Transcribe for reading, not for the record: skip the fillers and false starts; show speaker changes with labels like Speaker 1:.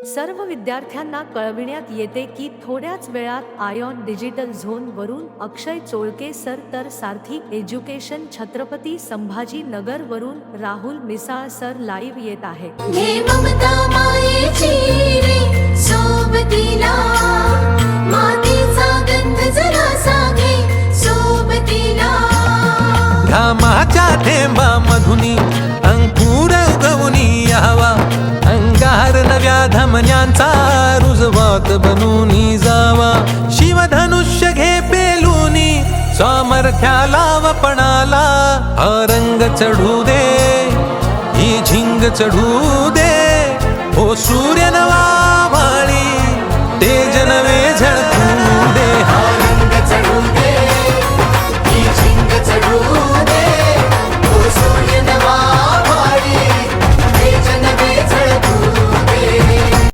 Speaker 1: सर्व विद्यार्थ्यांना कळविण्यात येते की थोड्याच वेळात आयॉन डिजिटल झोन वरून अक्षय चोळके सर तर सारथी एज्युकेशन छत्रपती संभाजी नगर वरून राहुल मिसाळ सर लाईव्ह येत आहे.
Speaker 2: घे ममता मायेची रे सोबतीला, मातीचा गंध जरासा घे सोबतीला.
Speaker 3: घामाच्या थेंबामधुनी अंकुर उगवूनी यावा, अंगार नव्या धमन्यांचा रुजवात बनूनी जावा. शिवधनुष्य घे पेलूनी सामर्थ्याला वपणाला, हा रंग चढू दे ही झिंग चढू दे.